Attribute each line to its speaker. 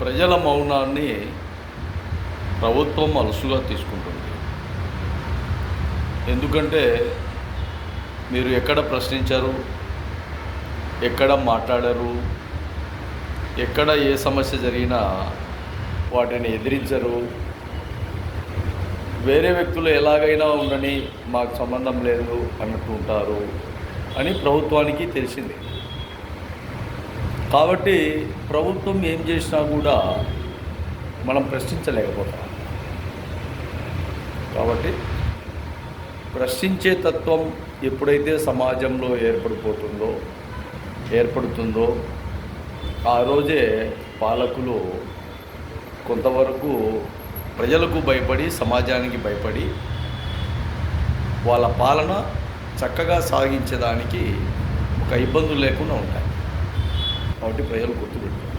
Speaker 1: ప్రజల మౌనాన్ని ప్రభుత్వం అలుసుగా తీసుకుంటుంది. ఎందుకంటే మీరు ఎక్కడ ప్రశ్నించరు, ఎక్కడ మాట్లాడరు, ఎక్కడ ఏ సమస్య జరిగినా వాటిని ఎదిరించరు. వేరే వ్యక్తులు ఎలాగైనా ఉండని, మాకు సంబంధం లేదు అన్నట్టు ఉంటారు అని ప్రభుత్వానికి తెలిసింది. కాబట్టి ప్రభుత్వం ఏం చేసినా కూడా మనం ప్రశ్నించలేకపోతాం. కాబట్టి ప్రశ్నించే తత్వం ఎప్పుడైతే సమాజంలో ఏర్పడుతుందో ఆ రోజే పాలకులు కొంతవరకు ప్రజలకు భయపడి, సమాజానికి భయపడి వాళ్ళ పాలన చక్కగా సాగించడానికి ఒక ఇబ్బందులు లేకుండా ఉంటాయి. కాబట్టి ప్రజలు గుర్తుపెట్టుకోవాలి.